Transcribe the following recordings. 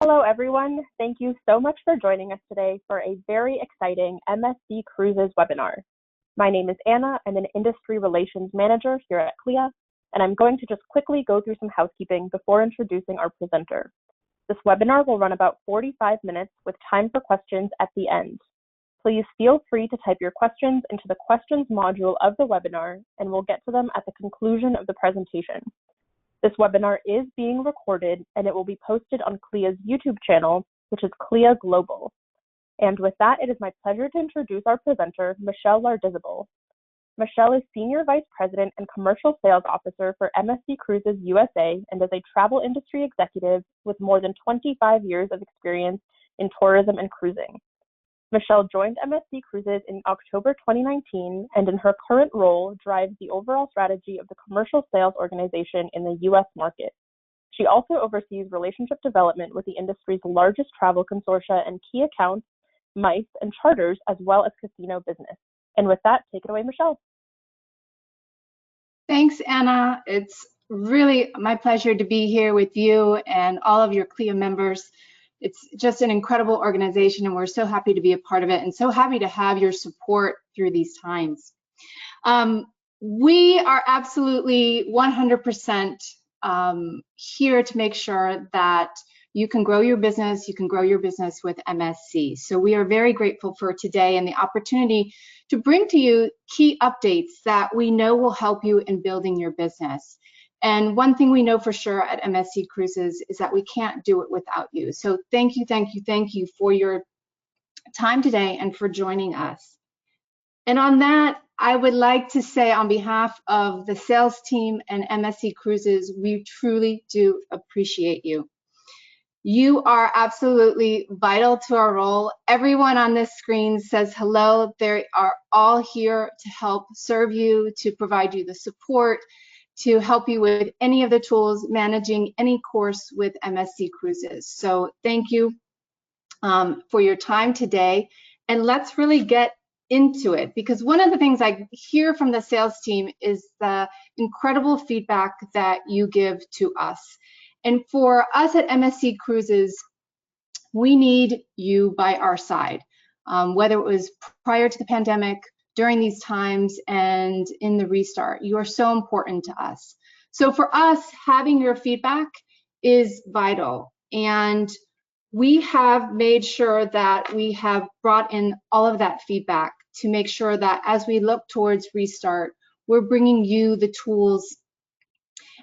Hello, everyone. Thank you so much for joining us today for a very exciting MSC Cruises webinar. My name is Anna. I'm an Industry Relations Manager here at CLIA, and I'm going to just quickly go through some housekeeping before introducing our presenter. This webinar will run about 45 minutes with time for questions at the end. Please feel free to type your questions into the questions module of the webinar, and we'll get to them at the conclusion of the presentation. This webinar is being recorded, and it will be posted on CLIA's YouTube channel, which is CLIA Global. And with that, it is my pleasure to introduce our presenter, Michelle Lardizabal. Michelle is Senior Vice President and Commercial Sales Officer for MSC Cruises USA and is a travel industry executive with more than 25 years of experience in tourism and cruising. Michelle joined MSC Cruises in October 2019 and in her current role drives the overall strategy of the commercial sales organization in the US market. She also oversees relationship development with the industry's largest travel consortia and key accounts, MICE, and charters, as well as casino business. And with that, take it away, Michelle. Thanks, Anna. It's really my pleasure to be here with you and all of your CLIA members. It's just an incredible organization, and we're so happy to be a part of it and so happy to have your support through these times. We are absolutely 100% here to make sure that you can grow your business, with MSC. So we are very grateful for today and the opportunity to bring to you key updates that we know will help you in building your business. And one thing we know for sure at MSC Cruises is that we can't do it without you. So thank you for your time today and for joining us. And on that, I would like to say on behalf of the sales team and MSC Cruises, we truly do appreciate you. You are absolutely vital to our role. Everyone on this screen says hello. They are all here to help serve you, to provide you the support, to help you with any of the tools managing any course with MSC Cruises. So thank you for your time today. And let's really get into it, because one of the things I hear from the sales team is the incredible feedback that you give to us. And for us at MSC Cruises, we need you by our side, whether it was prior to the pandemic, during these times, and in the restart. You are so important to us. So for us, having your feedback is vital. And we have made sure that we have brought in all of that feedback to make sure that as we look towards restart, we're bringing you the tools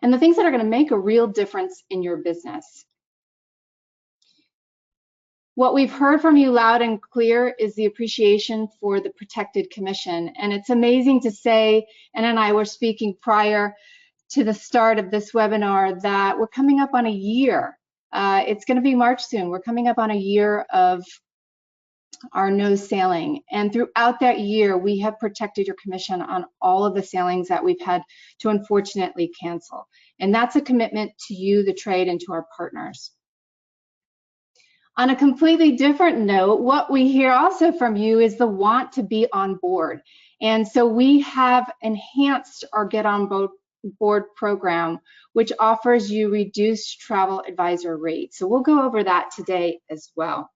and the things that are going to make a real difference in your business. What we've heard from you loud and clear is the appreciation for the protected commission. And it's amazing to say, Anna and I were speaking prior to the start of this webinar, that we're coming up on a year. It's going to be March soon. We're coming up on a year of our no sailing. And throughout that year, we have protected your commission on all of the sailings that we've had to unfortunately cancel. And that's a commitment to you, the trade, and to our partners. On a completely different note, what we hear also from you is the want to be on board. And so we have enhanced our Get On Board program, which offers you reduced travel advisor rates. So we'll go over that today as well.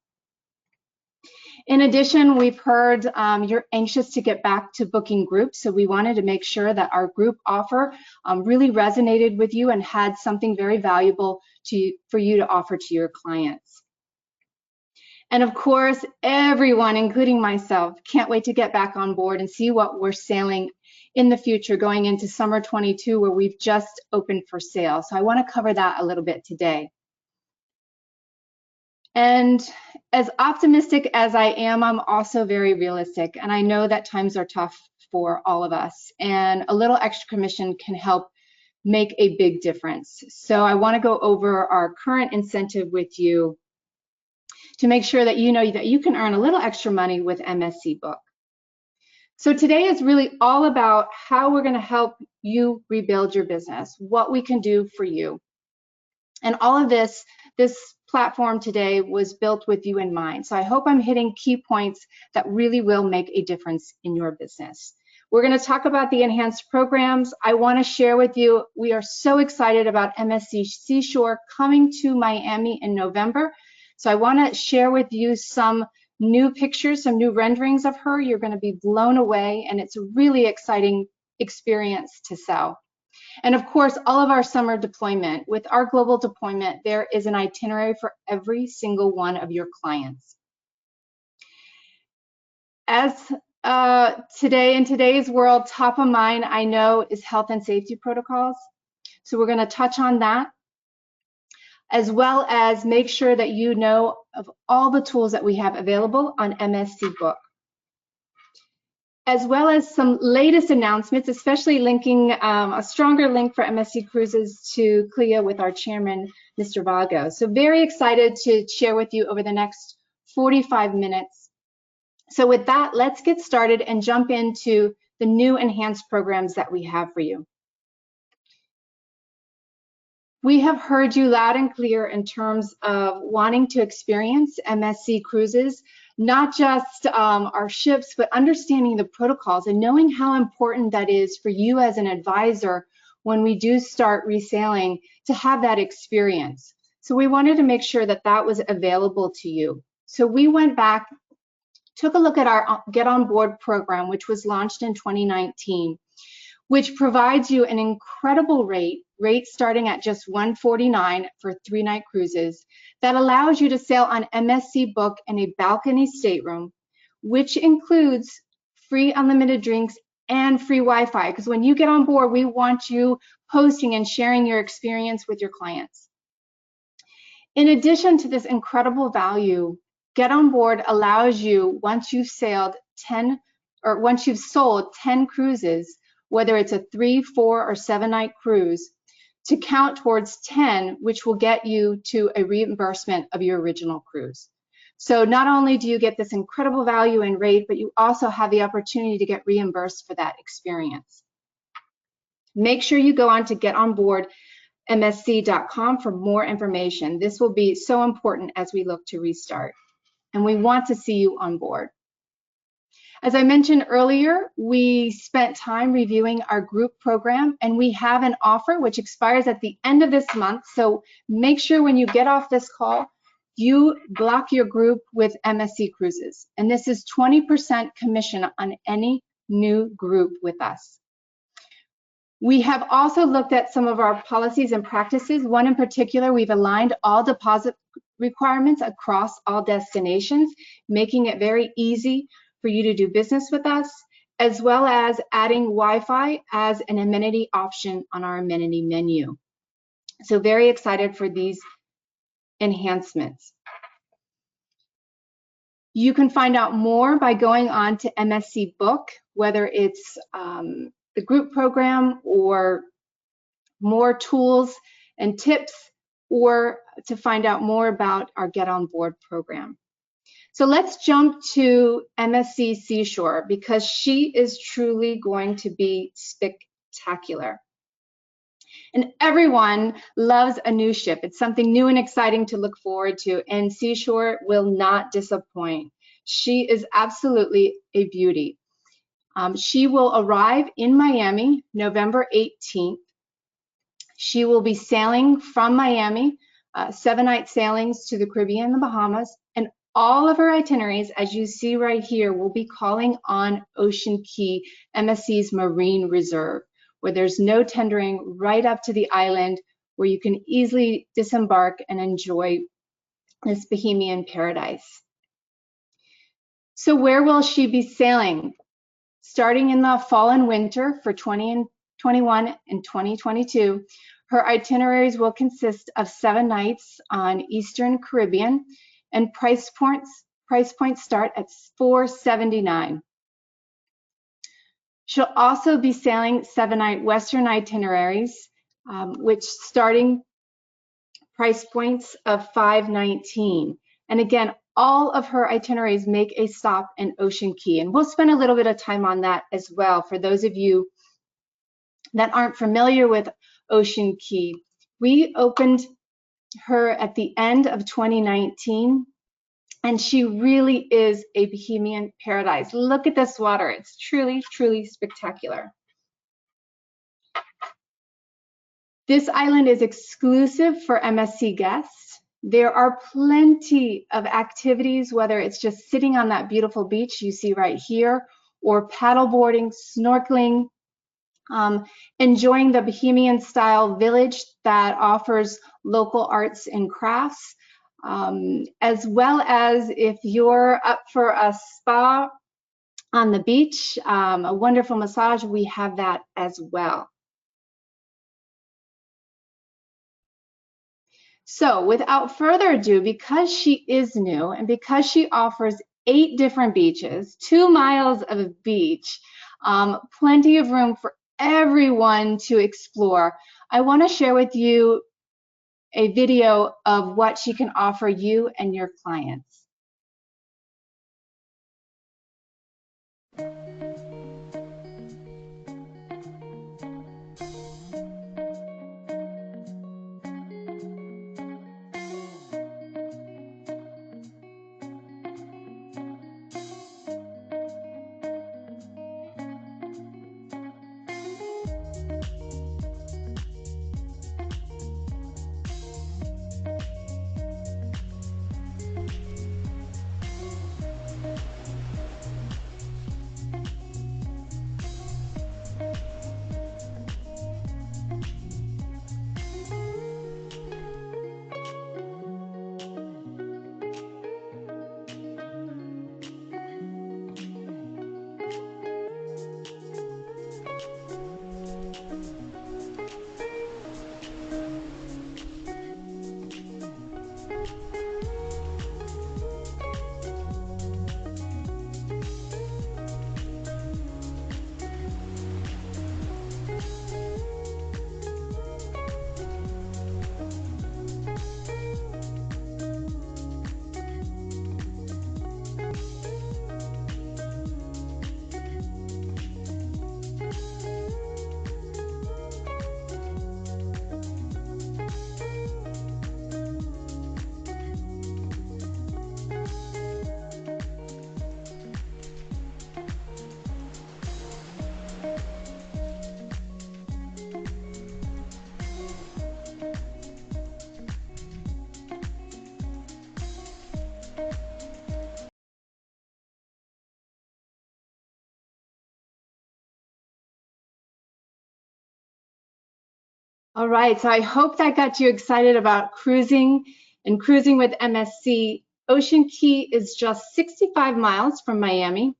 In addition, we've heard you're anxious to get back to booking groups, so we wanted to make sure that our group offer really resonated with you and had something very valuable for you to offer to your clients. And of course, everyone, including myself, can't wait to get back on board and see what we're sailing in the future going into summer 22, where we've just opened for sale. So I want to cover that a little bit today. And as optimistic as I am, I'm also very realistic. And I know that times are tough for all of us. And a little extra commission can help make a big difference. So I want to go over our current incentive with you to make sure that you know that you can earn a little extra money with MSC Book. So today is really all about how we're going to help you rebuild your business, what we can do for you. And all of this platform today was built with you in mind. So I hope I'm hitting key points that really will make a difference in your business. We're going to talk about the enhanced programs. I want to share with you, we are so excited about MSc Seashore coming to Miami in November. So I want to share with you some new pictures, some new renderings of her. You're going to be blown away, and it's a really exciting experience to sell. And of course, all of our summer deployment. With our global deployment, there is an itinerary for every single one of your clients. As in today's world, top of mind, I know, is health and safety protocols. So we're going to touch on that, as well as make sure that you know of all the tools that we have available on MSC Book, as well as some latest announcements, especially linking a stronger link for MSC Cruises to CLIA with our chairman, Mr. Vago. So very excited to share with you over the next 45 minutes. So with that, let's get started and jump into the new enhanced programs that we have for you. We have heard you loud and clear in terms of wanting to experience MSC Cruises, not just our ships, but understanding the protocols and knowing how important that is for you as an advisor when we do start resailing to have that experience. So we wanted to make sure that that was available to you. So we went back, took a look at our Get On Board program, which was launched in 2019, which provides you an incredible rate starting at just $149 for 3-night cruises that allows you to sail on MSC Book in a balcony stateroom, which includes free unlimited drinks and free Wi-Fi. Because when you get on board, we want you posting and sharing your experience with your clients. In addition to this incredible value, Get On Board allows you, once you've sold 10 cruises, whether it's a 3, 4, or 7-night cruise, to count towards 10, which will get you to a reimbursement of your original cruise. So not only do you get this incredible value and rate, but you also have the opportunity to get reimbursed for that experience. Make sure you go on to getonboardmsc.com for more information. This will be so important as we look to restart, and we want to see you on board. As I mentioned earlier, we spent time reviewing our group program, and we have an offer which expires at the end of this month. So make sure when you get off this call, you block your group with MSC Cruises. And this is 20% commission on any new group with us. We have also looked at some of our policies and practices. One in particular, we've aligned all deposit requirements across all destinations, making it very easy for you to do business with us, as well as adding Wi-Fi as an amenity option on our amenity menu. So very excited for these enhancements. You can find out more by going on to MSC Book, whether it's the group program or more tools and tips, or to find out more about our Get On Board program. So let's jump to MSC Seashore, because she is truly going to be spectacular. And everyone loves a new ship. It's something new and exciting to look forward to, and Seashore will not disappoint. She is absolutely a beauty. She will arrive in Miami November 18th. She will be sailing from Miami, 7-night sailings to the Caribbean and the Bahamas, and all of her itineraries, as you see right here, will be calling on Ocean Key, MSC's Marine Reserve, where there's no tendering, right up to the island, where you can easily disembark and enjoy this Bohemian paradise. So where will she be sailing? Starting in the fall and winter for 2021 and 2022, her itineraries will consist of 7 nights on Eastern Caribbean, and price points start at $479. She'll also be sailing 7-night Western itineraries, which starting price points of $519. And again, all of her itineraries make a stop in Ocean Key, and we'll spend a little bit of time on that as well for those of you that aren't familiar with Ocean Key. We opened her at the end of 2019, and she really is a Bohemian paradise. Look at this water. It's truly, truly spectacular. This island is exclusive for MSC guests. There are plenty of activities, whether it's just sitting on that beautiful beach you see right here, or paddleboarding, snorkeling, enjoying the Bohemian style village that offers local arts and crafts, as well as if you're up for a spa on the beach, a wonderful massage, we have that as well. So without further ado, because she is new and because she offers 8 different beaches, 2 miles of beach, plenty of room for everyone to explore, I want to share with you a video of what she can offer you and your clients. All right, so I hope that got you excited about cruising and cruising with MSC. Ocean Key is just 65 miles from Miami,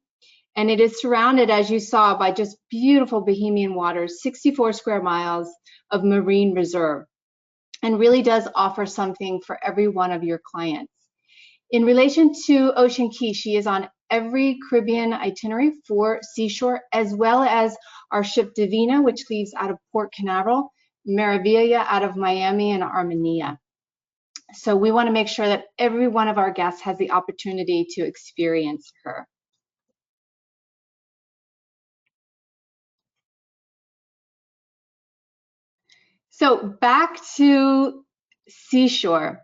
and it is surrounded, as you saw, by just beautiful Bohemian waters, 64 square miles of marine reserve, and really does offer something for every one of your clients. In relation to Ocean Key, she is on every Caribbean itinerary for Seashore, as well as our ship Divina, which leaves out of Port Canaveral, Meraviglia out of Miami, and Armenia. So we want to make sure that every one of our guests has the opportunity to experience her. So back to Seashore.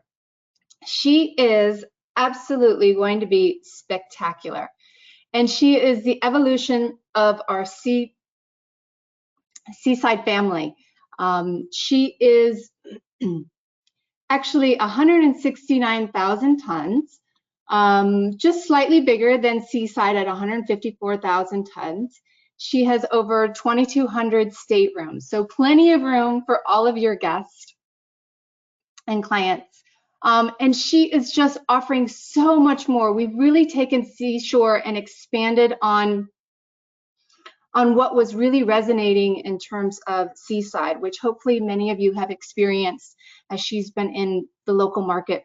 She is absolutely going to be spectacular. And she is the evolution of our seaside family. She is actually 169,000 tons, just slightly bigger than Seaside at 154,000 tons. She has over 2,200 staterooms, so plenty of room for all of your guests and clients. And she is just offering so much more. We've really taken Seashore and expanded on what was really resonating in terms of Seaside, which hopefully many of you have experienced as she's been in the local market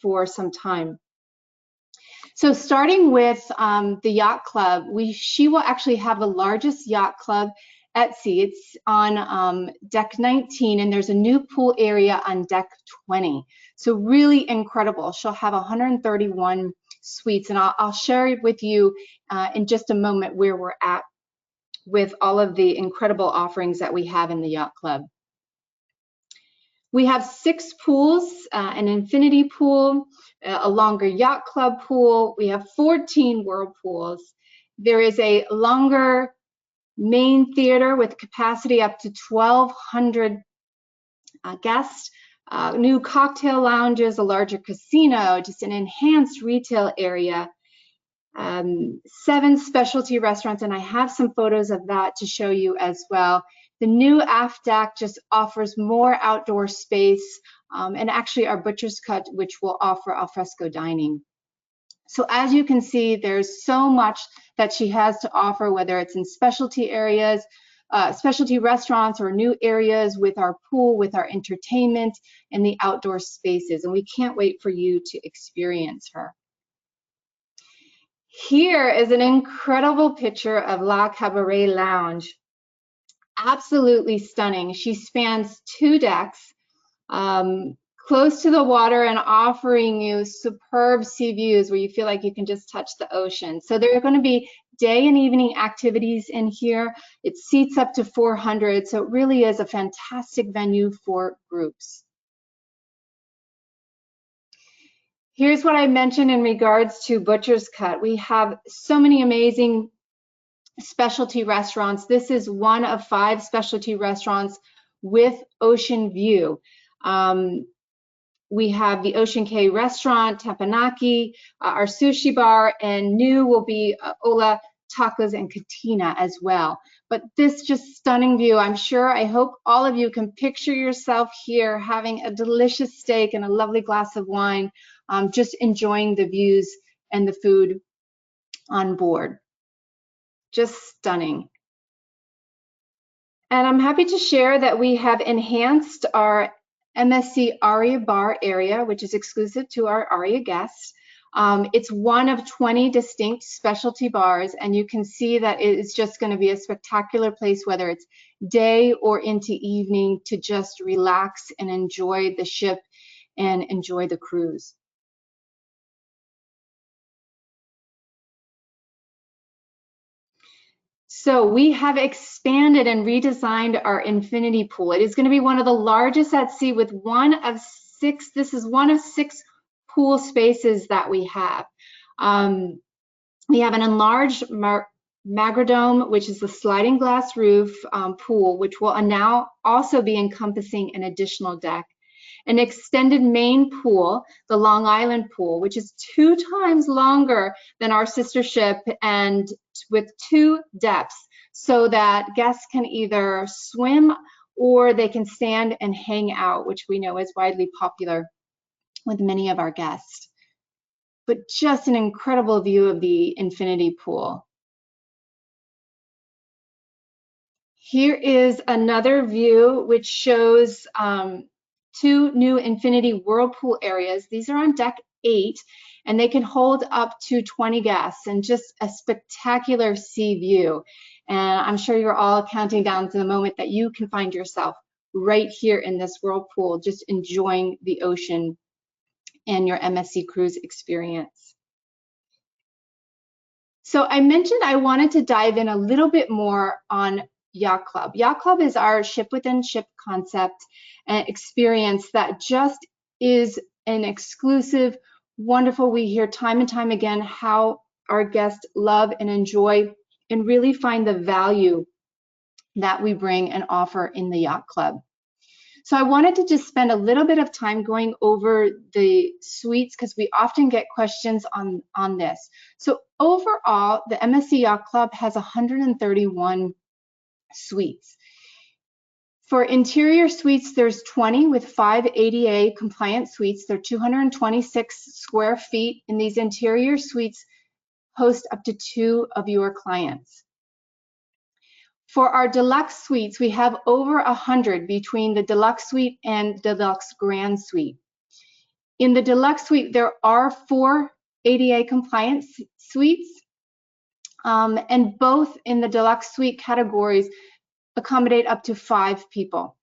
for some time. So starting with the yacht club, she will actually have the largest yacht club at sea. It's on deck 19, and there's a new pool area on deck 20. So really incredible. She'll have 131 suites, and I'll share it with you in just a moment where we're at with all of the incredible offerings that we have in the yacht club. We have 6 pools, an infinity pool, a longer yacht club pool. We have 14 whirlpools. There is a longer main theater with capacity up to 1,200 guests. New cocktail lounges, a larger casino, just an enhanced retail area, 7 specialty restaurants, and I have some photos of that to show you as well. The new aft deck just offers more outdoor space, and actually our Butcher's Cut, which will offer alfresco dining. So as you can see, there's so much that she has to offer, whether it's in specialty areas, specialty restaurants, or new areas with our pool, with our entertainment, and the outdoor spaces. And we can't wait for you to experience her. Here is an incredible picture of La Cabare Lounge. Absolutely stunning. She spans 2 decks, close to the water and offering you superb sea views where you feel like you can just touch the ocean. So there are going to be day and evening activities in here. It seats up to 400, so it really is a fantastic venue for groups. Here's what I mentioned in regards to Butcher's Cut. We have so many amazing specialty restaurants. This is one of 5 specialty restaurants with ocean view. We have the Ocean Cay restaurant, Teppanyaki, our sushi bar, and new will be Ola Tacos and Katina as well. But this just stunning view. I'm sure, I hope all of you can picture yourself here having a delicious steak and a lovely glass of wine, just enjoying the views and the food on board. Just stunning. And I'm happy to share that we have enhanced our Msc Aria Bar Area, which is exclusive to our Aria guests. It's one of 20 distinct specialty bars, and you can see that it is just going to be a spectacular place, whether it's day or into evening, to just relax and enjoy the ship and enjoy the cruise. So we have expanded and redesigned our infinity pool. It is going to be one of the largest at sea with one of 6. This is one of 6 pool spaces that we have. We have an enlarged Magradome, which is the sliding glass roof pool, which will now also be encompassing an additional deck. An extended main pool, the Long Island pool, which is 2 times longer than our sister ship and with 2 depths, so that guests can either swim or they can stand and hang out, which we know is widely popular with many of our guests. But just an incredible view of the infinity pool. Here is another view which shows 2 new infinity whirlpool areas. These are on deck 8, and they can hold up to 20 guests, and just a spectacular sea view. And I'm sure you're all counting down to the moment that you can find yourself right here in this whirlpool, just enjoying the ocean and your MSC cruise experience. So I mentioned I wanted to dive in a little bit more on Yacht Club. Yacht Club is our ship within ship concept and experience that just is an exclusive, wonderful. We hear time and time again how our guests love and enjoy and really find the value that we bring and offer in the Yacht Club. So I wanted to just spend a little bit of time going over the suites because we often get questions on this. So overall, the MSC Yacht Club has 131 suites. For interior suites, there's 20 with 5 ADA compliant suites. They're 226 square feet, and these interior suites host up to 2 of your clients. For our deluxe suites, we have over 100 between the deluxe suite and deluxe grand suite. In the deluxe suite, there are 4 ADA compliant suites, and both in the deluxe suite categories accommodate up to 5 people.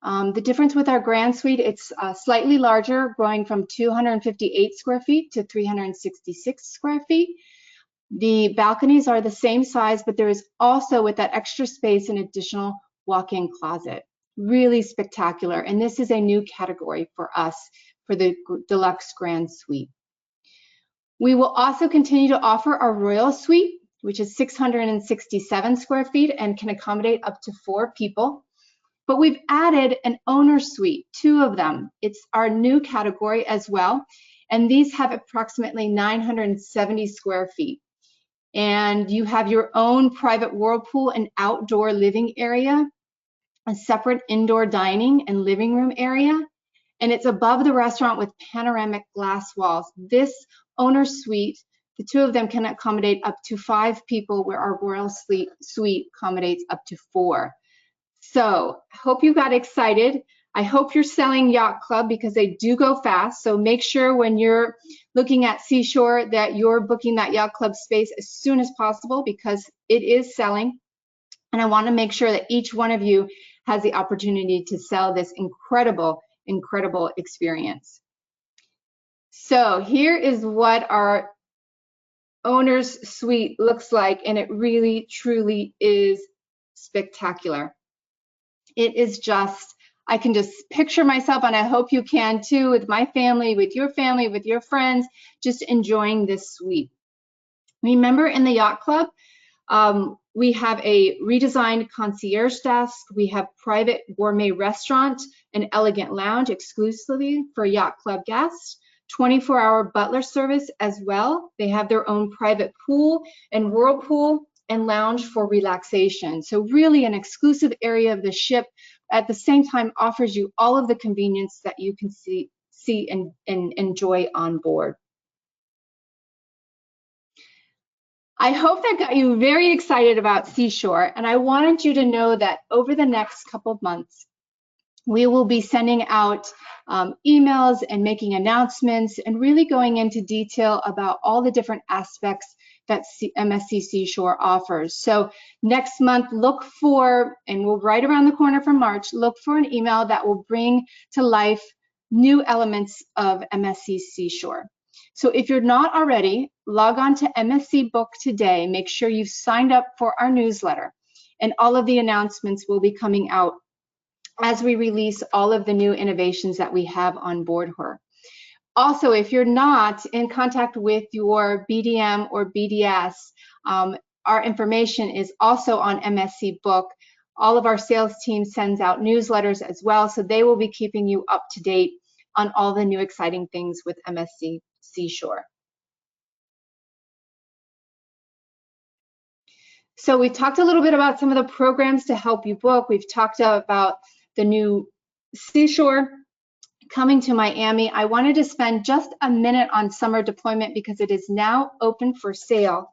The difference with our grand suite, it's slightly larger, growing from 258 square feet to 366 square feet. The balconies are the same size, but there is also, with that extra space, an additional walk-in closet. Really spectacular, and this is a new category for us for the deluxe grand suite. We will also continue to offer our royal suite, which is 667 square feet and can accommodate up to 4 people. But we've added an owner suite, 2 of them. It's our new category as well. And these have approximately 970 square feet. And you have your own private whirlpool and outdoor living area, a separate indoor dining and living room area. And it's above the restaurant with panoramic glass walls. This owner suite, the 2 of them can accommodate up to 5 people, where our royal suite accommodates up to 4. So I hope you got excited. I hope you're selling Yacht Club, because they do go fast. So make sure when you're looking at Seashore that you're booking that Yacht Club space as soon as possible, because it is selling. And I want to make sure that each one of you has the opportunity to sell this incredible, incredible experience. So here is what our owner's suite looks like, and it really, truly is spectacular. It is just, I can just picture myself, and I hope you can too, with my family, with your friends, just enjoying this suite. Remember, in the Yacht Club, we have a redesigned concierge desk. We have private gourmet restaurant and elegant lounge exclusively for Yacht Club guests. 24-hour butler service as well. They have their own private pool and whirlpool and lounge for relaxation. So really an exclusive area of the ship, at the same time offers you all of the convenience that you can see and enjoy on board. I hope that got you very excited about Seashore, and I wanted you to know that over the next couple of months, we will be sending out emails and making announcements and really going into detail about all the different aspects that MSC Seashore offers. So next month, look for, and we're right around the corner from March, look for an email that will bring to life new elements of MSC Seashore. So if you're not already, log on to MSC Book today. Make sure you've signed up for our newsletter, and all of the announcements will be coming out as we release all of the new innovations that we have on board her. Also, if you're not in contact with your BDM or BDS, our information is also on MSC Book. All of our sales team sends out newsletters as well, so they will be keeping you up to date on all the new exciting things with MSC Seashore. So we talked a little bit about some of the programs to help you book. We've talked about the new Seashore coming to Miami. I wanted to spend just a minute on summer deployment because it is now open for sale.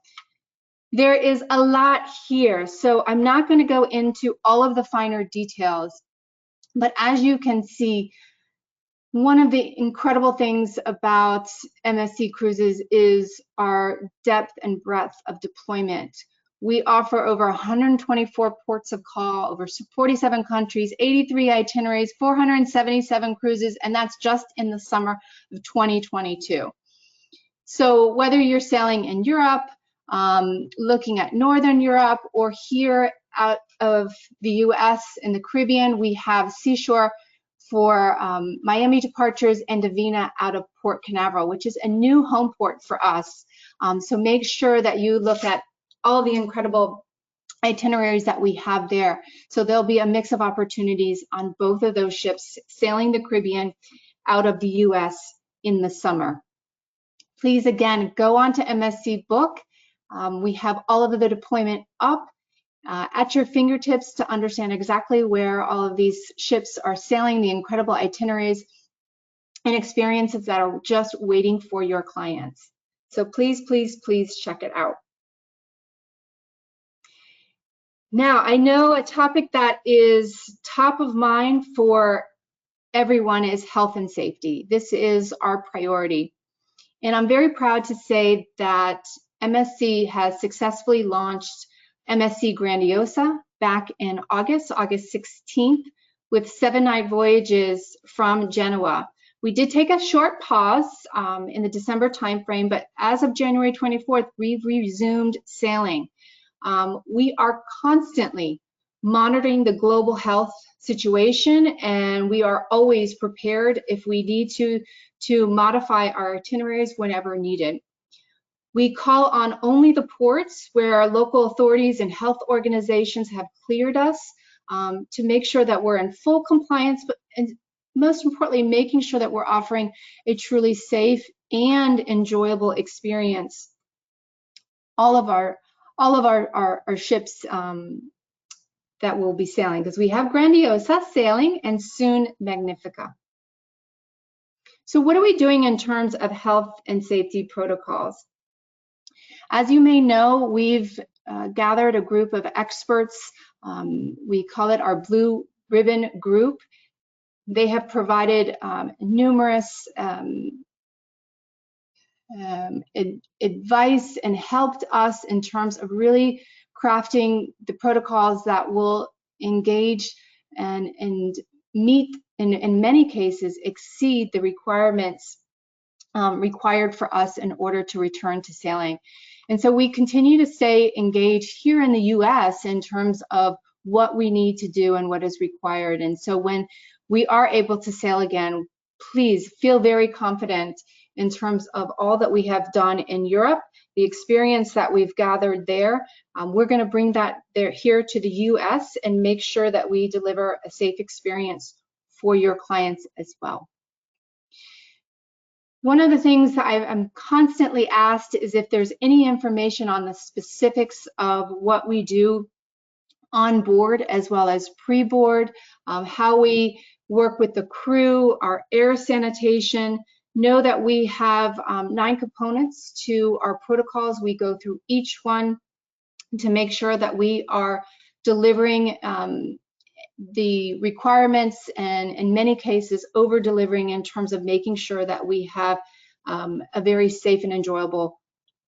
There is a lot here, so I'm not going to go into all of the finer details, but as you can see, one of the incredible things about MSC Cruises is our depth and breadth of deployment. We offer over 124 ports of call, over 47 countries, 83 itineraries, 477 cruises, and that's just in the summer of 2022. So whether you're sailing in Europe, looking at Northern Europe, or here out of the US in the Caribbean, we have Seashore for Miami departures and Davina out of Port Canaveral, which is a new home port for us. So make sure that you look at all the incredible itineraries that we have there. So there'll be a mix of opportunities on both of those ships sailing the Caribbean out of the US in the summer. Please, again, go on to MSC Book. We have all of the deployment up at your fingertips to understand exactly where all of these ships are sailing, the incredible itineraries and experiences that are just waiting for your clients. So please, please, please check it out. Now, I know a topic that is top of mind for everyone is health and safety. This is our priority. And I'm very proud to say that MSC has successfully launched MSC Grandiosa back in August 16th, with 7-night voyages from Genoa. We did take a short pause in the December timeframe, but as of January 24th, we've resumed sailing. We are constantly monitoring the global health situation, and we are always prepared if we need to modify our itineraries whenever needed. We call on only the ports where our local authorities and health organizations have cleared us to make sure that we're in full compliance, but and most importantly, making sure that we're offering a truly safe and enjoyable experience. All of our ships that will be sailing, because we have Grandiosa sailing and soon Magnifica. So what are we doing in terms of health and safety protocols? As you may know, we've gathered a group of experts. We call it our Blue Ribbon Group. They have provided numerous advice and helped us in terms of really crafting the protocols that will engage and meet, in many cases, exceed the requirements required for us in order to return to sailing. And so we continue to stay engaged here in the US in terms of what we need to do and what is required. And so when we are able to sail again, please feel very confident in terms of all that we have done in Europe, the experience that we've gathered there. We're going to bring that here to the US and make sure that we deliver a safe experience for your clients as well. One of the things that I'm constantly asked is if there's any information on the specifics of what we do on board as well as pre-board, how we work with the crew, our air sanitation. Know that we have 9 components to our protocols. We go through each one to make sure that we are delivering the requirements and in many cases over delivering in terms of making sure that we have a very safe and enjoyable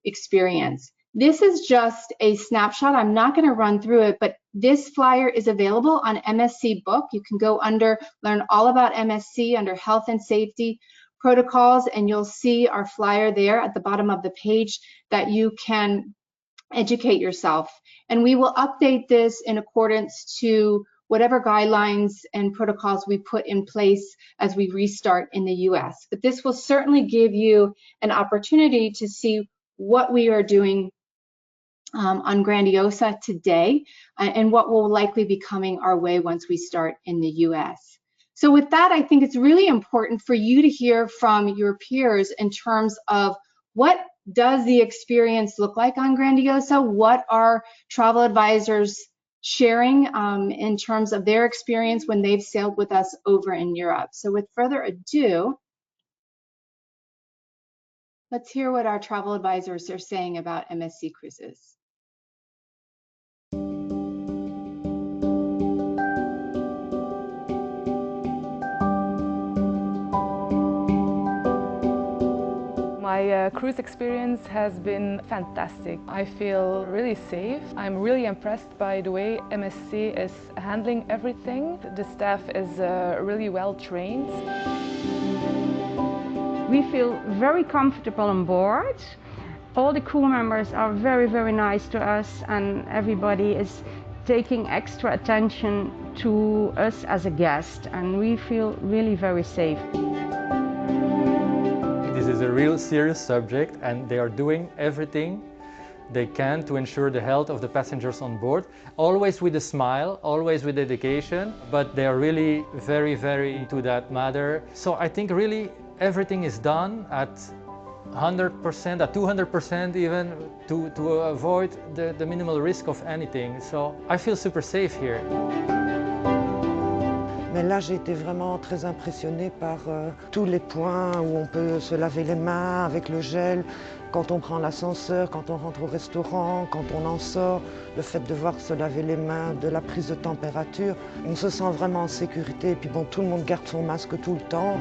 experience. This is just a snapshot. I'm not going to run through it, but this flyer is available on MSC Book. You can go under, learn all about MSC under health and safety protocols, and you'll see our flyer there at the bottom of the page that you can educate yourself. And we will update this in accordance to whatever guidelines and protocols we put in place as we restart in the US. But this will certainly give you an opportunity to see what we are doing on Grandiosa today and what will likely be coming our way once we start in the US. So with that, I think it's really important for you to hear from your peers in terms of what does the experience look like on Grandiosa? What are travel advisors sharing in terms of their experience when they've sailed with us over in Europe? So with further ado, let's hear what our travel advisors are saying about MSC Cruises. My cruise experience has been fantastic. I feel really safe. I'm really impressed by the way MSC is handling everything. The staff is really well trained. We feel very comfortable on board. All the crew members are very, very nice to us, and everybody is taking extra attention to us as a guest, and we feel really very safe. This is a real serious subject, and they are doing everything they can to ensure the health of the passengers on board, always with a smile, always with dedication, but they are really very, very into that matter. So I think really everything is done at 100%, at 200% even, to avoid the minimal risk of anything. So I feel super safe here. Mais là, j'ai été vraiment très impressionnée par tous les points où on peut se laver les mains avec le gel, quand on prend l'ascenseur, quand on rentre au restaurant, quand on en sort, le fait de voir se laver les mains, de la prise de température. On se sent vraiment en sécurité, et puis bon, tout le monde garde son masque tout le temps.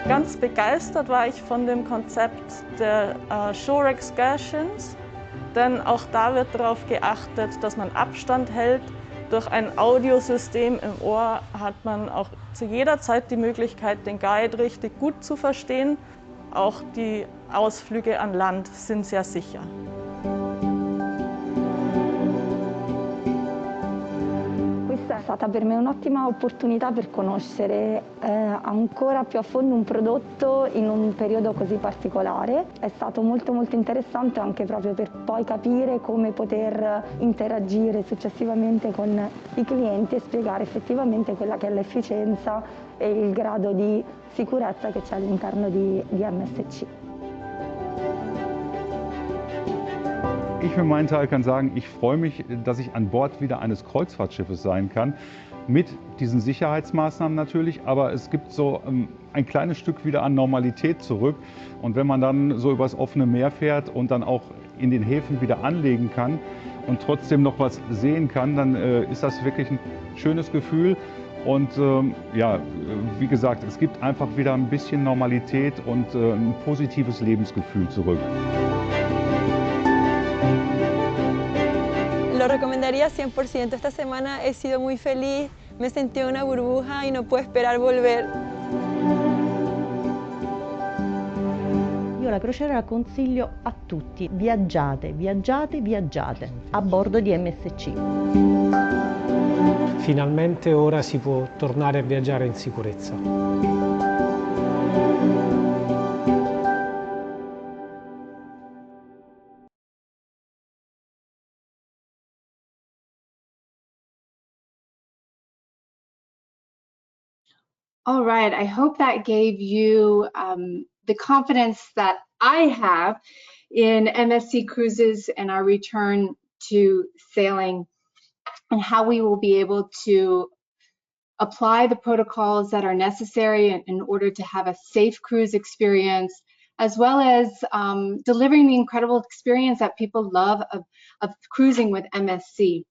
Ganz begeistert war ich von dem Konzept der Shore Excursions. Denn auch da wird darauf geachtet, dass man Abstand hält. Durch ein Audiosystem im Ohr hat man auch zu jeder Zeit die Möglichkeit, den Guide richtig gut zu verstehen. Auch die Ausflüge an Land sind sehr sicher. Questa stata per me un'ottima opportunità per conoscere ancora più a fondo un prodotto in un periodo così particolare. È stato molto interessante anche proprio per poi capire come poter interagire successivamente con i clienti e spiegare effettivamente quella che è l'efficienza e il grado di sicurezza che c'è all'interno di MSC. Ich für meinen Teil kann sagen, ich freue mich, dass ich an Bord wieder eines Kreuzfahrtschiffes sein kann. Mit diesen Sicherheitsmaßnahmen natürlich, aber es gibt so ein kleines Stück wieder an Normalität zurück. Und wenn man dann so übers offene Meer fährt und dann auch in den Häfen wieder anlegen kann und trotzdem noch was sehen kann, dann ist das wirklich ein schönes Gefühl. Und ja, wie gesagt, es gibt einfach wieder ein bisschen Normalität und ein positives Lebensgefühl zurück. Lo recomendaría 100%. Esta semana he sido muy feliz, me sentí en una burbuja y no puedo esperar volver. Io la crociera la consiglio a tutti. Viaggiate, viaggiate, viaggiate a bordo di MSC. Finalmente ora si può tornare a viaggiare in sicurezza. All right, I hope that gave you the confidence that I have in MSC Cruises and our return to sailing, and how we will be able to apply the protocols that are necessary in order to have a safe cruise experience, as well as delivering the incredible experience that people love of cruising with MSC.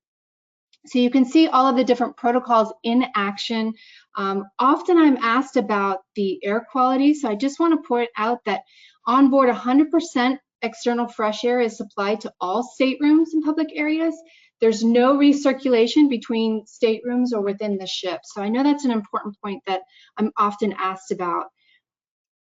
So you can see all of the different protocols in action. Often I'm asked about the air quality, so I just want to point out that on board 100% external fresh air is supplied to all staterooms in public areas. There's no recirculation between staterooms or within the ship. So I know that's an important point that I'm often asked about.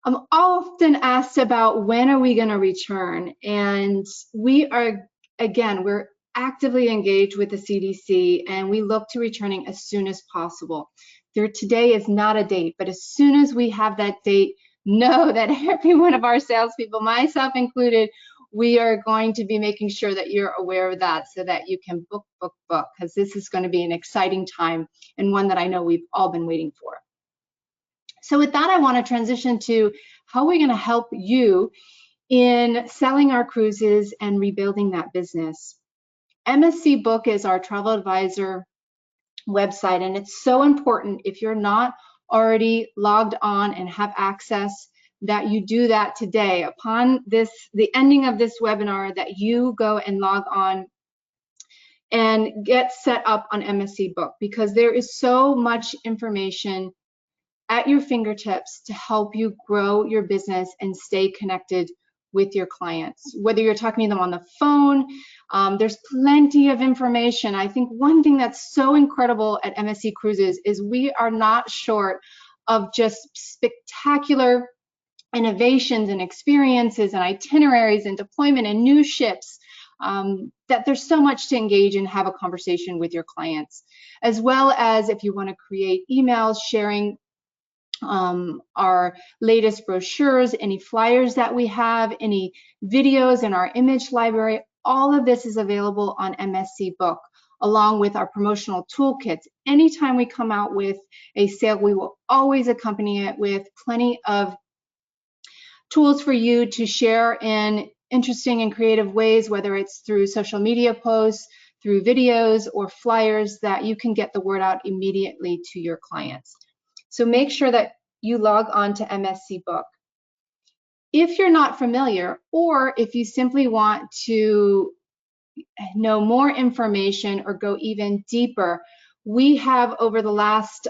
I'm often asked about when are we going to return, and we are, again, we're actively engaged with the CDC, and we look to returning as soon as possible. Today is not a date, but as soon as we have that date, know that every one of our salespeople, myself included, we are going to be making sure that you're aware of that so that you can book, because this is going to be an exciting time and one that I know we've all been waiting for. So with that, I want to transition to how we're going to help you in selling our cruises and rebuilding that business. MSC Book is our travel advisor website, and it's so important, if you're not already logged on and have access, that you do that today. Upon the ending of this webinar, that you go and log on and get set up on MSC Book, because there is so much information at your fingertips to help you grow your business and stay connected with your clients. Whether you're talking to them on the phone, there's plenty of information. I think one thing that's so incredible at MSC Cruises is we are not short of just spectacular innovations and experiences and itineraries and deployment and new ships, that there's so much to engage and have a conversation with your clients, as well as if you want to create emails sharing our latest brochures, any flyers that we have, any videos in our image library. All of this is available on MSC Book, along with our promotional toolkits. Anytime we come out with a sale, we will always accompany it with plenty of tools for you to share in interesting and creative ways, whether it's through social media posts, through videos, or flyers, that you can get the word out immediately to your clients. So make sure that you log on to MSC Book. If you're not familiar, or if you simply want to know more information or go even deeper, we have over the last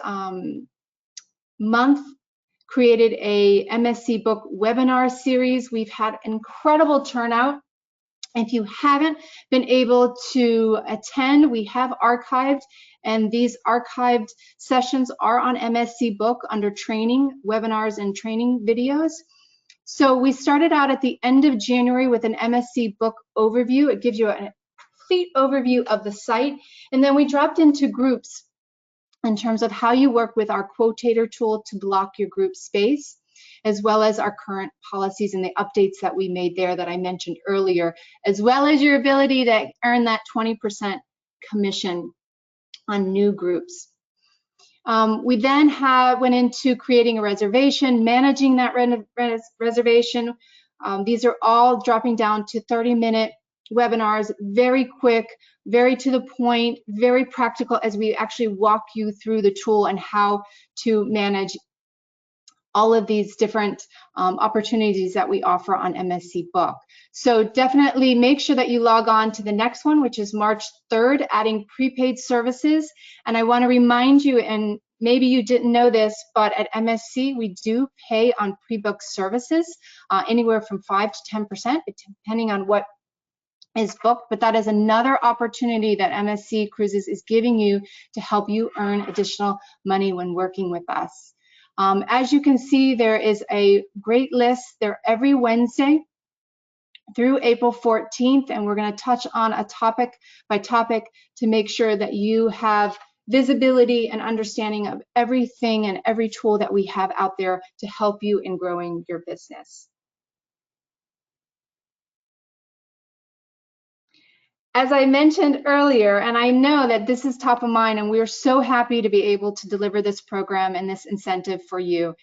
month created a MSC Book webinar series. We've had incredible turnout. If you haven't been able to attend, we have archived, and these archived sessions are on MSC Book under training, webinars and training videos. So we started out at the end of January with an MSC Book overview. It gives you a complete overview of the site, and then we dropped into groups in terms of how you work with our quotator tool to block your group space, as well as our current policies and the updates that we made there that I mentioned earlier, as well as your ability to earn that 20% commission on new groups. We then went into creating a reservation, managing that reservation. These are all dropping down to 30-minute webinars, very quick, very to the point, very practical as we actually walk you through the tool and how to manage all of these different opportunities that we offer on MSC Book. So definitely make sure that you log on to the next one, which is March 3rd, adding prepaid services. And I want to remind you, and maybe you didn't know this, but at MSC, we do pay on pre-booked services, anywhere from 5 to 10%, depending on what is booked, but that is another opportunity that MSC Cruises is giving you to help you earn additional money when working with us. As you can see, there is a great list there every Wednesday through April 14th, and we're going to touch on a topic by topic to make sure that you have visibility and understanding of everything and every tool that we have out there to help you in growing your business. As I mentioned earlier, and I know that this is top of mind, and we're so happy to be able to deliver this program and this incentive for you,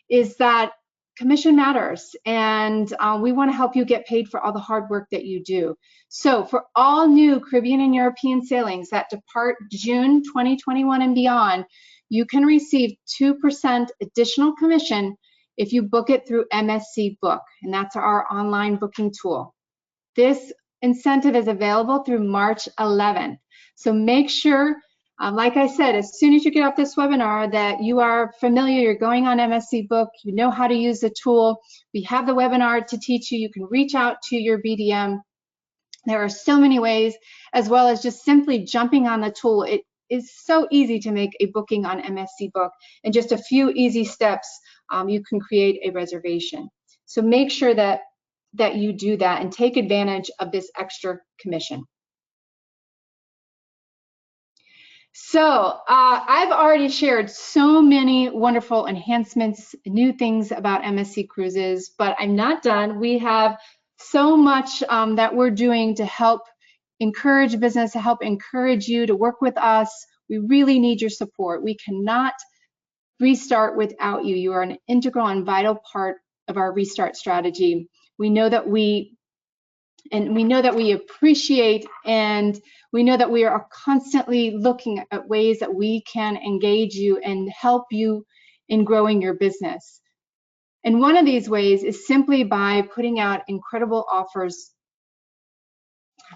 is that commission matters, and we want to help you get paid for all the hard work that you do. So for all new Caribbean and European sailings that depart June 2021 and beyond, you can receive 2% additional commission if you book it through MSC Book, and that's our online booking tool. This incentive is available through March 11th. So make sure, like I said, as soon as you get off this webinar, that you are familiar, you're going on MSC Book, you know how to use the tool. We have the webinar to teach you. You can reach out to your BDM. There are so many ways, as well as just simply jumping on the tool. It is so easy to make a booking on MSC Book. In just a few easy steps, you can create a reservation. So make sure that you do that and take advantage of this extra commission. So I've already shared so many wonderful enhancements, new things about MSC Cruises, but I'm not done. We have so much that we're doing to help encourage business, to help encourage you to work with us. We really need your support. We cannot restart without you. You are an integral and vital part of our restart strategy. We know that we appreciate, and we know that we are constantly looking at ways that we can engage you and help you in growing your business. And one of these ways is simply by putting out incredible offers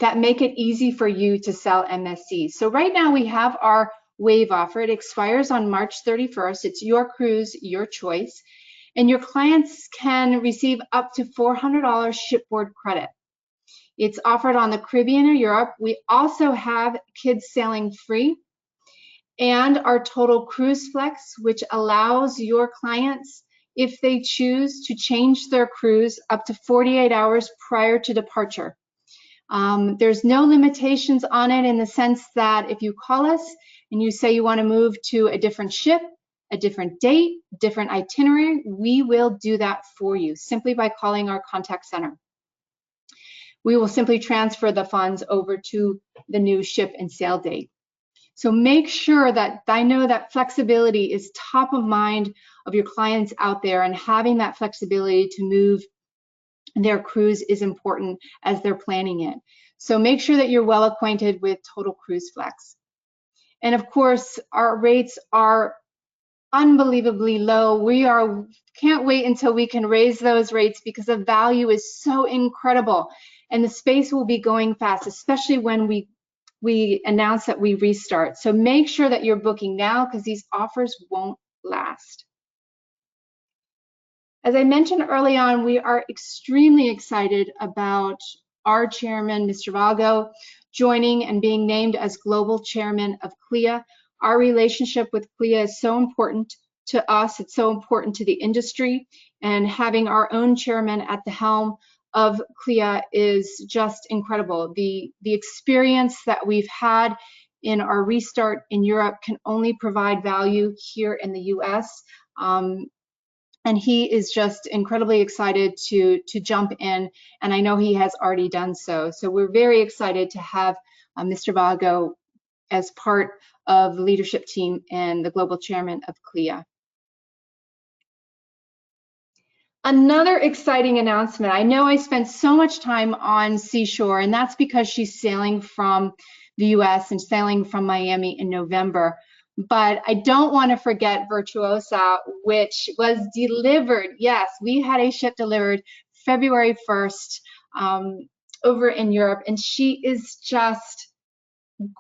that make it easy for you to sell MSC. So right now we have our wave offer. It expires on March 31st. It's your cruise, your choice. And your clients can receive up to $400 shipboard credit. It's offered on the Caribbean or Europe. We also have kids sailing free, and our total cruise flex, which allows your clients, if they choose, to change their cruise up to 48 hours prior to departure. There's no limitations on it in the sense that if you call us and you say you want to move to a different ship, a different date, different itinerary, we will do that for you simply by calling our contact center. We will simply transfer the funds over to the new ship and sail date. So make sure that I know that flexibility is top of mind of your clients out there, and having that flexibility to move their cruise is important as they're planning it. So make sure that you're well acquainted with Total Cruise Flex. And of course, our rates are unbelievably low. Can't wait until we can raise those rates because the value is so incredible, and the space will be going fast, especially when we announce that we restart. So make sure that you're booking now because these offers won't last. As I mentioned early on, we are extremely excited about our chairman, Mr. Vago, joining and being named as global chairman of CLIA. Our relationship with CLIA is so important to us. It's so important to the industry, and having our own chairman at the helm of CLIA is just incredible. The experience that we've had in our restart in Europe can only provide value here in the US. And he is just incredibly excited to jump in, and I know he has already done so. So we're very excited to have Mr. Vago as part of the leadership team and the global chairman of CLIA. Another exciting announcement. I know I spent so much time on Seashore, and that's because she's sailing from the US and sailing from Miami in November. But I don't want to forget Virtuosa, which was delivered. Yes, we had a ship delivered February 1st over in Europe, and she is just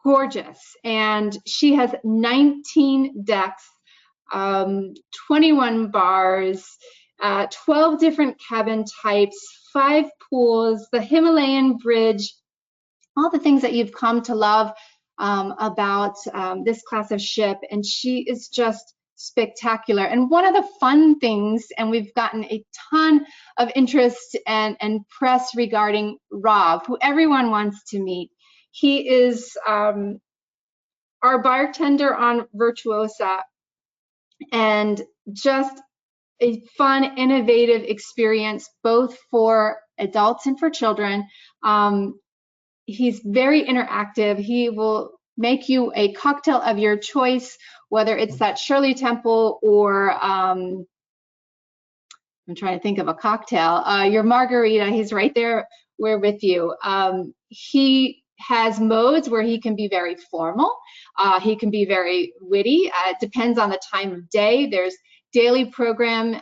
gorgeous. And she has 19 decks, 21 bars, 12 different cabin types, 5 pools, the Himalayan bridge, all the things that you've come to love about this class of ship. And she is just spectacular. And one of the fun things, and we've gotten a ton of interest and press regarding Rob, who everyone wants to meet. He is our bartender on Virtuosa, and just a fun, innovative experience, both for adults and for children. He's very interactive. He will make you a cocktail of your choice, whether it's that Shirley Temple or I'm trying to think of a cocktail, your margarita. He's right there. We're with you. He has modes where he can be very formal. He can be very witty. It depends on the time of day. There's daily program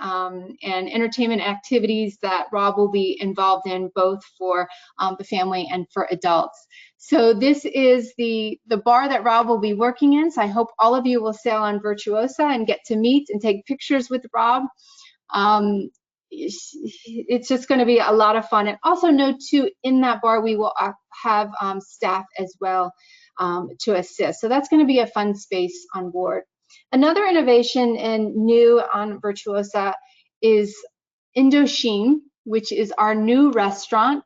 and entertainment activities that Rob will be involved in, both for the family and for adults. So this is the bar that Rob will be working in. So I hope all of you will sail on Virtuosa and get to meet and take pictures with Rob. It's just going to be a lot of fun. And also note too, in that bar we will have staff as well to assist. So that's going to be a fun space on board. Another innovation and new on Virtuosa is Indochine, which is our new restaurant.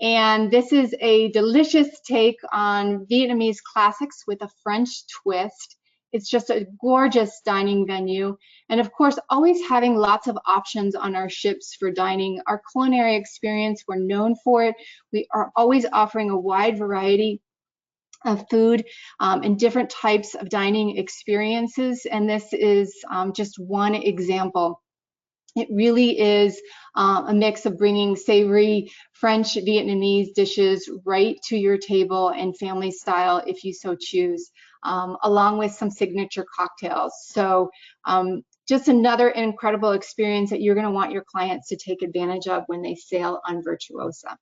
And this is a delicious take on Vietnamese classics with a French twist. It's just a gorgeous dining venue. And of course, always having lots of options on our ships for dining. Our culinary experience, we're known for it. We are always offering a wide variety of food and different types of dining experiences. And this is just one example. It really is a mix of bringing savory French Vietnamese dishes right to your table and family style, if you so choose, along with some signature cocktails. So just another incredible experience that you're going to want your clients to take advantage of when they sail on Virtuosa.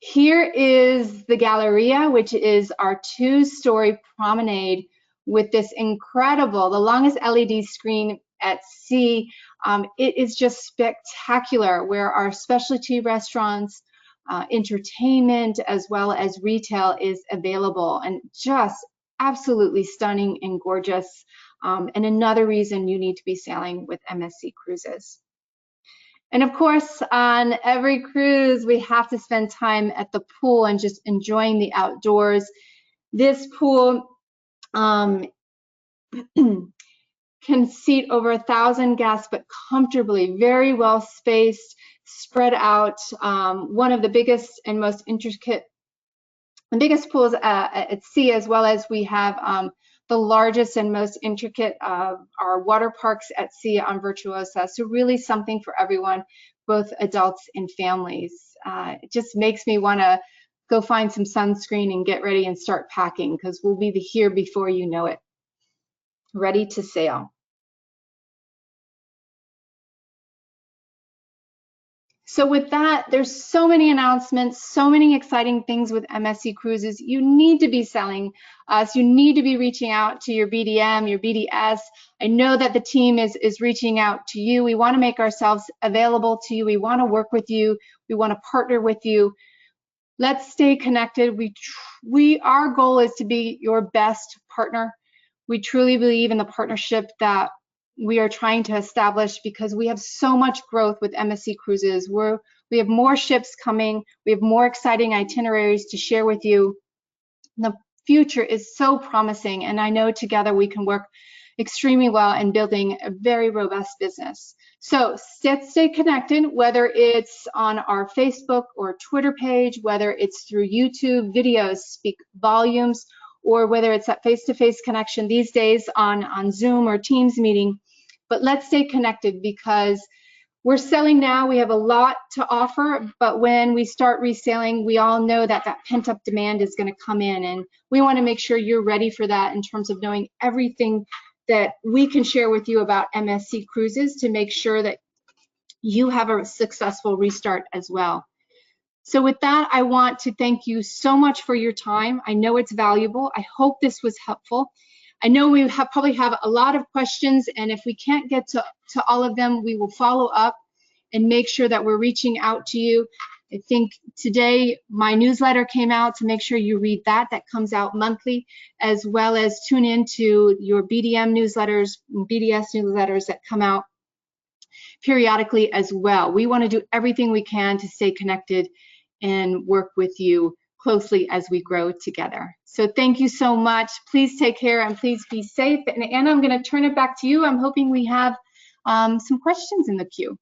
Here is the Galleria, which is our 2-story promenade with this incredible, the longest LED screen at sea. It is just spectacular, where our specialty restaurants, entertainment, as well as retail is available, and just absolutely stunning and gorgeous. And another reason you need to be sailing with MSC Cruises. And of course, on every cruise, we have to spend time at the pool and just enjoying the outdoors. This pool can seat over 1,000 guests, but comfortably, very well spaced, spread out. One of the biggest and most intricate, the biggest pools at sea, as well as we have the largest and most intricate of our water parks at sea on Virtuosa. So really something for everyone, both adults and families. It just makes me want to go find some sunscreen and get ready and start packing, because we'll be here before you know it, ready to sail. So with that, there's so many announcements, so many exciting things with MSC Cruises. You need to be selling us. You need to be reaching out to your BDM, your BDS. I know that the team is reaching out to you. We want to make ourselves available to you. We want to work with you. We want to partner with you. Let's stay connected. Our goal is to be your best partner. We truly believe in the partnership that we are trying to establish, because we have so much growth with MSC Cruises. We have more ships coming. We have more exciting itineraries to share with you. The future is so promising, and I know together we can work extremely well in building a very robust business. So stay connected, whether it's on our Facebook or Twitter page, whether it's through YouTube videos speak volumes, or whether it's that face-to-face connection these days on Zoom or Teams meeting. But let's stay connected, because we're selling now, we have a lot to offer, but when we start reselling, we all know that that pent-up demand is going to come in, and we want to make sure you're ready for that in terms of knowing everything that we can share with you about MSC Cruises to make sure that you have a successful restart as well. So with that, I want to thank you so much for your time. I know it's valuable. I hope this was helpful. I know we probably have a lot of questions, and if we can't get to all of them, we will follow up and make sure that we're reaching out to you. I think today my newsletter came out, so make sure you read that. That comes out monthly, as well as tune into your BDM newsletters, BDS newsletters that come out periodically as well. We want to do everything we can to stay connected and work with you closely as we grow together. So thank you so much. Please take care and please be safe. And Anna, I'm going to turn it back to you. I'm hoping we have some questions in the queue.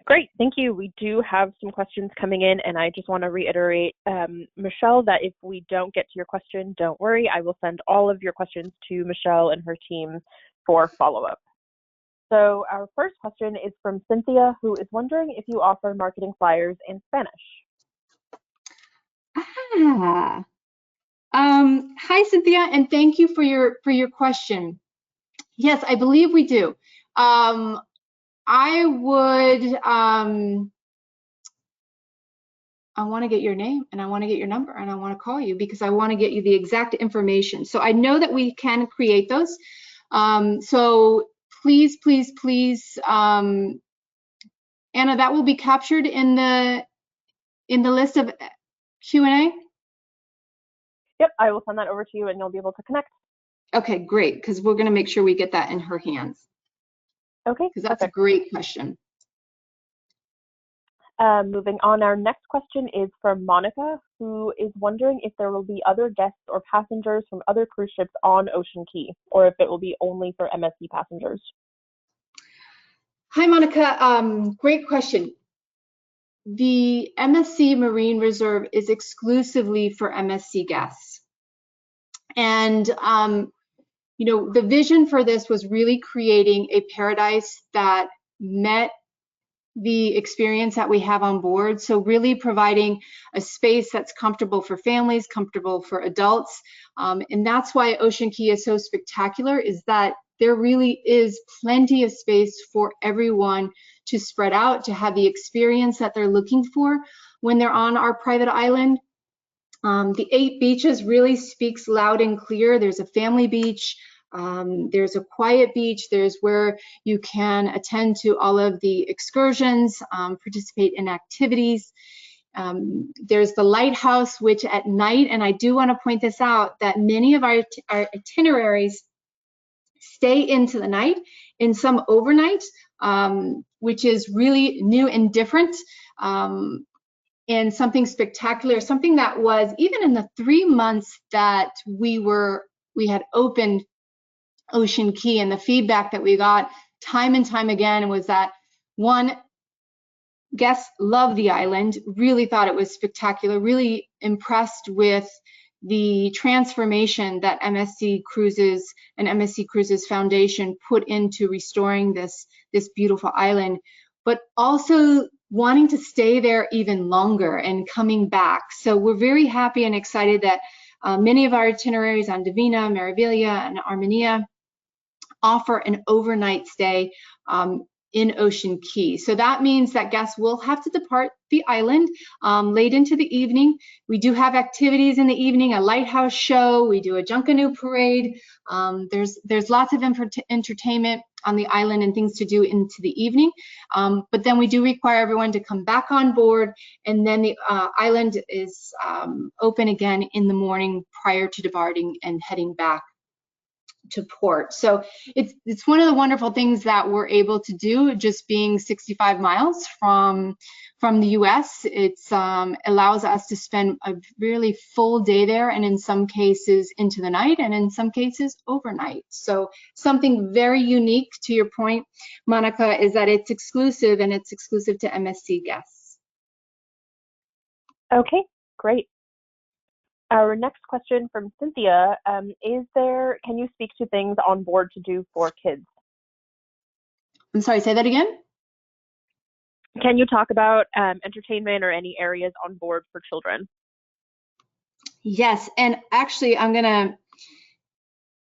Great, thank you. We do have some questions coming in, and I just want to reiterate, Michelle, that if we don't get to your question, don't worry. I will send all of your questions to Michelle and her team for follow-up. So our first question is from Cynthia, who is wondering if you offer marketing flyers in Spanish. Hi, Cynthia, and thank you for your question. Yes, I believe we do. I would, I want to get your name, and I want to get your number, and I want to call you because I want to get you the exact information. So I know that we can create those. So please, please, please, Anna, that will be captured in the list of Q&A. Yep, I will send that over to you, and you'll be able to connect. Okay, great, because we're going to make sure we get that in her hands. Okay, because that's a great question. Moving on, our next question is from Monica, who is wondering if there will be other guests or passengers from other cruise ships on Ocean Key, or if it will be only for MSC passengers. Hi, Monica. Great question. The MSC Marine Reserve is exclusively for MSC guests. And, you know, the vision for this was really creating a paradise that met the experience that we have on board. So really providing a space that's comfortable for families, comfortable for adults. And that's why Ocean Key is so spectacular, is that there really is plenty of space for everyone to spread out, to have the experience that they're looking for when they're on our private island. The 8 beaches really speaks loud and clear. There's a family beach, there's a quiet beach, there's where you can attend to all of the excursions, participate in activities. There's the lighthouse, which at night, and I do want to point this out, that many of our itineraries stay into the night, in some overnight, which is really new and different. And something spectacular, something that was, even in the 3 months that we had opened Ocean Key, and the feedback that we got time and time again was that, one, guests loved the island, really thought it was spectacular, really impressed with the transformation that MSC Cruises and MSC Cruises Foundation put into restoring this beautiful island, but also wanting to stay there even longer and coming back. So we're very happy and excited that many of our itineraries on Divina, Meraviglia, and Armenia offer an overnight stay in Ocean Key. So that means that guests will have to depart the island late into the evening. We do have activities in the evening, a lighthouse show, we do a Junkanoo parade. There's lots of entertainment on the island and things to do into the evening. But then we do require everyone to come back on board, and then the island is open again in the morning prior to departing and heading back to port. So it's one of the wonderful things that we're able to do, just being 65 miles from the US. It's allows us to spend a really full day there, and in some cases into the night, and in some cases overnight. So something very unique, to your point, Monica, is that it's exclusive, and it's exclusive to MSC guests. Okay, great. Our next question from Cynthia can you speak to things on board to do for kids? I'm sorry, say that again? Can you talk about entertainment or any areas on board for children? Yes, and actually I'm gonna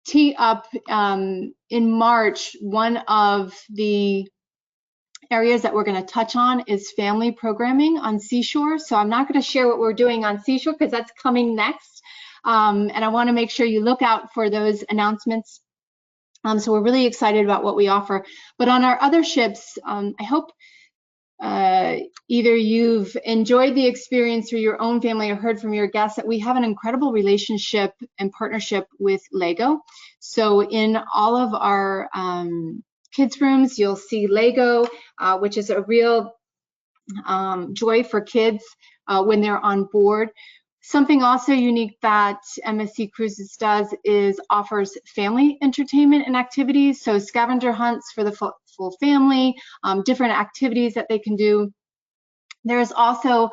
tee up in March. One of the areas that we're going to touch on is family programming on Seashore. So I'm not going to share what we're doing on Seashore because that's coming next. And I want to make sure you look out for those announcements. So we're really excited about what we offer. But on our other ships, I hope either you've enjoyed the experience through your own family or heard from your guests that we have an incredible relationship and partnership with Lego. So in all of our kids' rooms, you'll see Lego, which is a real joy for kids when they're on board. Something also unique that MSC Cruises does is offers family entertainment and activities. So scavenger hunts for the full family, different activities that they can do. There's also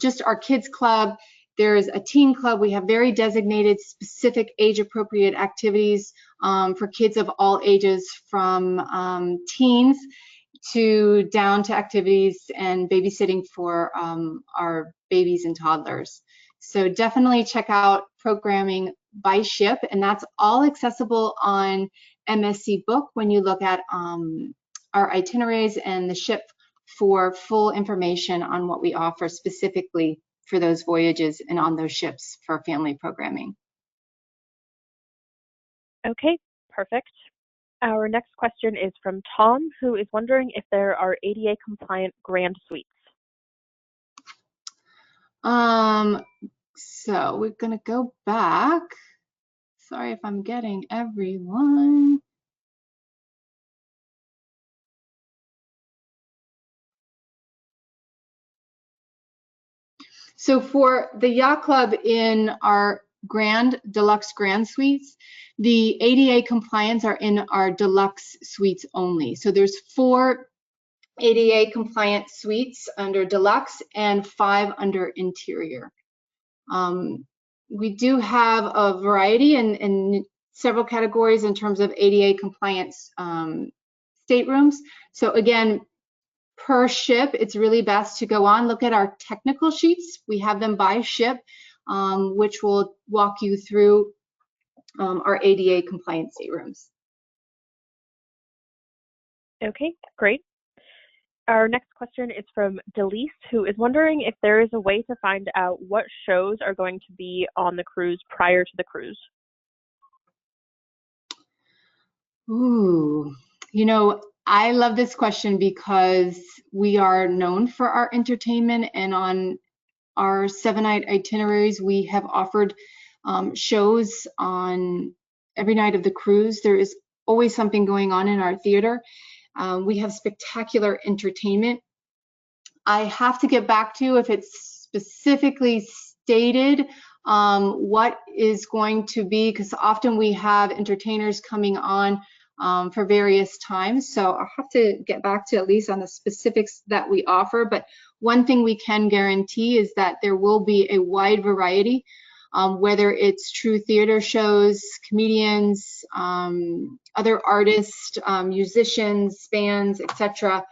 just our kids club. There's a teen club. We have very designated specific age-appropriate activities for kids of all ages, from teens to down to activities and babysitting for our babies and toddlers. So definitely check out programming by ship, and that's all accessible on MSC Book when you look at our itineraries and the ship for full information on what we offer specifically for those voyages and on those ships for family programming. Okay, perfect. Our next question is from Tom, who is wondering if there are ADA compliant grand suites. So we're gonna go back. Sorry if I'm getting everyone. So for the yacht club in our deluxe grand suites, the ADA compliance are in our deluxe suites only. So there's 4 ADA compliant suites under deluxe and 5 under interior. We do have a variety in several categories in terms of ADA compliance staterooms. So again, per ship, it's really best to go on, look at our technical sheets. We have them by ship, which will walk you through our ADA compliant staterooms. Okay, great. Our next question is from Delise, who is wondering if there is a way to find out what shows are going to be on the cruise prior to the cruise. Ooh, you know, I love this question because we are known for our entertainment, and on our 7-night itineraries, we have offered shows on every night of the cruise. There is always something going on in our theater. We have spectacular entertainment. I have to get back to you if it's specifically stated what is going to be, because often we have entertainers coming on for various times. So I'll have to get back to at least on the specifics that we offer. But one thing we can guarantee is that there will be a wide variety, whether it's true theater shows, comedians, other artists, musicians, bands, etc.,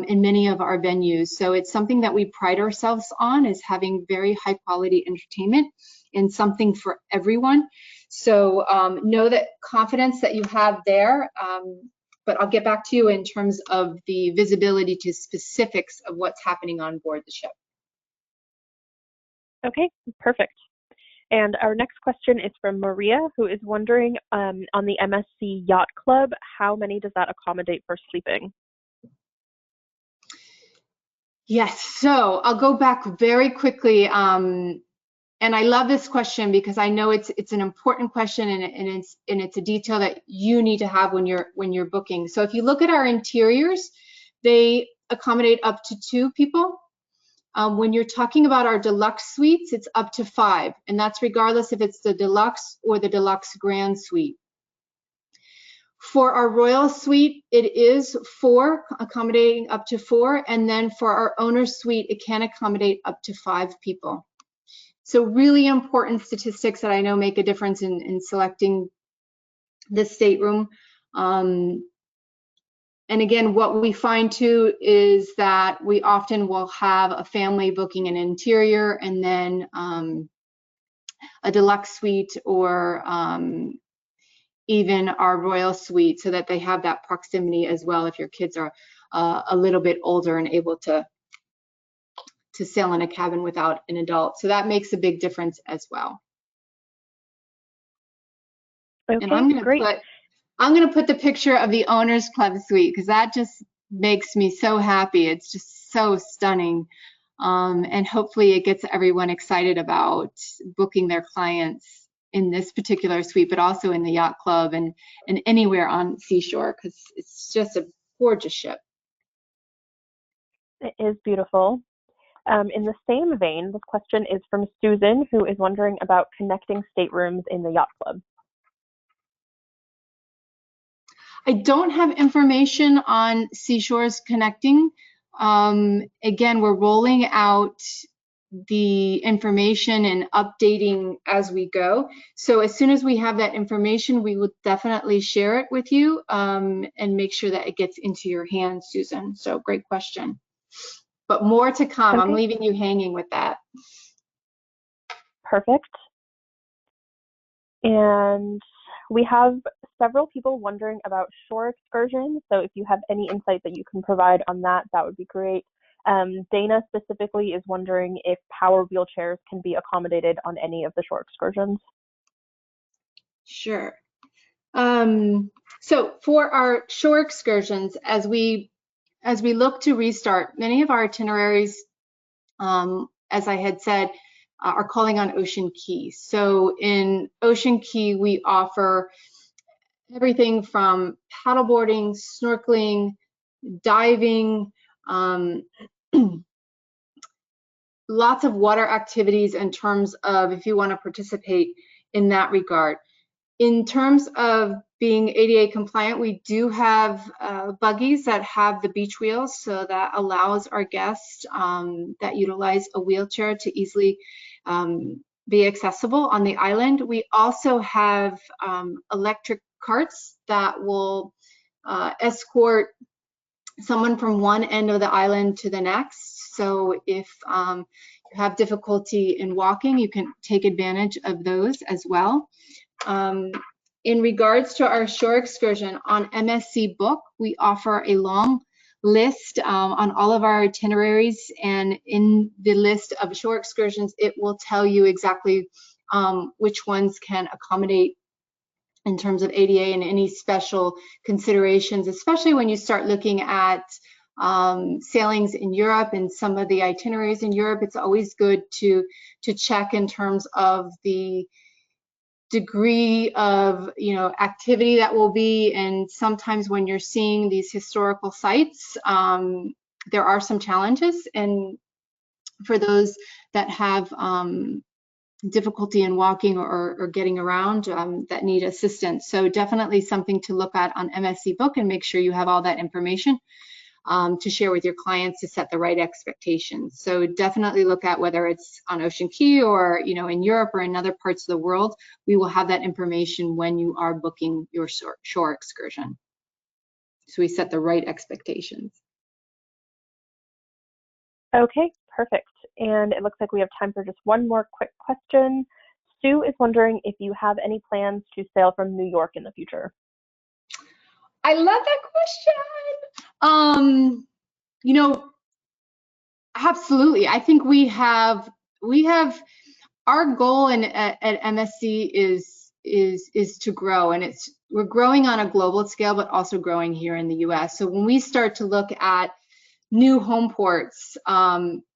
in many of our venues. So it's something that we pride ourselves on, is having very high quality entertainment and something for everyone. So know that confidence that you have there, but I'll get back to you in terms of the visibility to specifics of what's happening on board the ship. Okay, perfect. And our next question is from Maria, who is wondering on the MSC Yacht Club, how many does that accommodate for sleeping? Yes, so I'll go back very quickly. And I love this question because I know it's an important question, and it's a detail that you need to have when you're booking. So if you look at our interiors, they accommodate up to 2 people. When you're talking about our deluxe suites, it's up to 5, and that's regardless if it's the deluxe or the deluxe grand suite. For our royal suite, it is 4, accommodating up to 4, and then for our owner's suite, it can accommodate up to 5 people. So really important statistics that I know make a difference in selecting this stateroom. And again, what we find too is that we often will have a family booking an interior and then a deluxe suite, or even our royal suite, so that they have that proximity as well if your kids are a little bit older and able to sail in a cabin without an adult. So that makes a big difference as well. Okay, and I'm gonna put the picture of the Owners Club suite because that just makes me so happy. It's just so stunning. And hopefully it gets everyone excited about booking their clients in this particular suite, but also in the yacht club and anywhere on Seashore, because it's just a gorgeous ship. It is beautiful. In the same vein, this question is from Susan, who is wondering about connecting staterooms in the yacht club. I don't have information on Seashore's connecting. Again, we're rolling out the information and updating as we go. So as soon as we have that information, we will definitely share it with you and make sure that it gets into your hands, Susan. So great question. But more to come. Okay. I'm leaving you hanging with that. Perfect. And we have several people wondering about shore excursions. So if you have any insight that you can provide on that, that would be great. Dana specifically is wondering if power wheelchairs can be accommodated on any of the shore excursions. Sure. So for our shore excursions, as we look to restart, many of our itineraries, as I had said, are calling on Ocean Key. So in Ocean Key, we offer everything from paddleboarding, snorkeling, diving, lots of water activities in terms of if you want to participate in that regard. In terms of being ADA compliant, we do have buggies that have the beach wheels, so that allows our guests that utilize a wheelchair to easily be accessible on the island. We also have electric carts that will escort someone from one end of the island to the next. So if you have difficulty in walking, you can take advantage of those as well. In regards to our shore excursion on MSC Book, we offer a long list on all of our itineraries, and in the list of shore excursions, it will tell you exactly which ones can accommodate in terms of ADA and any special considerations, especially when you start looking at sailings in Europe and some of the itineraries in Europe. It's always good to check in terms of the degree of activity that will be, and sometimes when you're seeing these historical sites, there are some challenges, and for those that have difficulty in walking or getting around that need assistance. So definitely something to look at on MSC Book and make sure you have all that information to share with your clients to set the right expectations. So definitely look at whether it's on Ocean Key or in Europe or in other parts of the world. We will have that information when you are booking your shore excursion. So we set the right expectations. Okay, perfect. And it looks like we have time for just one more quick question. Sue is wondering if you have any plans to sail from New York in the future. I love that question. Absolutely. I think we have our goal at MSC is to grow, and we're growing on a global scale, but also growing here in the US. So when we start to look at new home ports,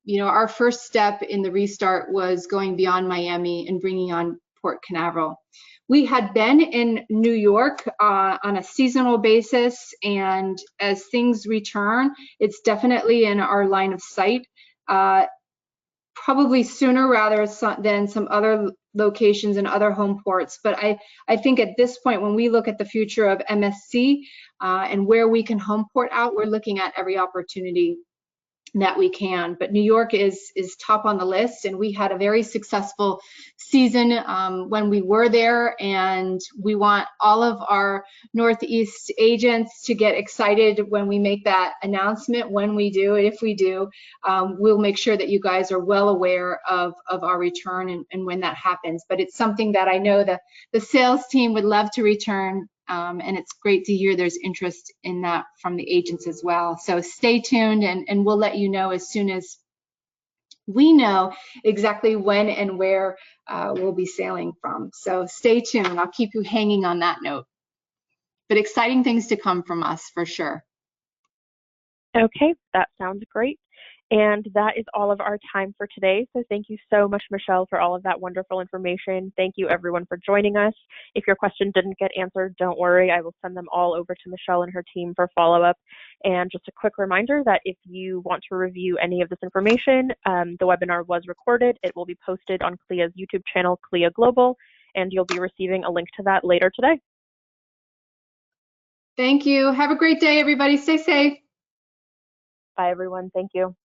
you know, our first step in the restart was going beyond Miami and bringing on Port Canaveral. We had been in New York on a seasonal basis, and as things return, it's definitely in our line of sight. Probably sooner rather than some other locations and other home ports. But I think at this point, when we look at the future of MSC and where we can home port out, we're looking at every opportunity that we can. But New York is top on the list, and we had a very successful season when we were there, and we want all of our Northeast agents to get excited when we make that announcement. When we do, if we do, we'll make sure that you guys are well aware of our return and when that happens. But it's something that I know the sales team would love to return. And it's great to hear there's interest in that from the agents as well. So stay tuned, and we'll let you know as soon as we know exactly when and where we'll be sailing from. So stay tuned. I'll keep you hanging on that note. But exciting things to come from us for sure. Okay, that sounds great. And that is all of our time for today. So thank you so much, Michelle, for all of that wonderful information. Thank you, everyone, for joining us. If your question didn't get answered, don't worry. I will send them all over to Michelle and her team for follow-up. And just a quick reminder that if you want to review any of this information, the webinar was recorded. It will be posted on CLIA's YouTube channel, CLIA Global, and you'll be receiving a link to that later today. Thank you. Have a great day, everybody. Stay safe. Bye, everyone. Thank you.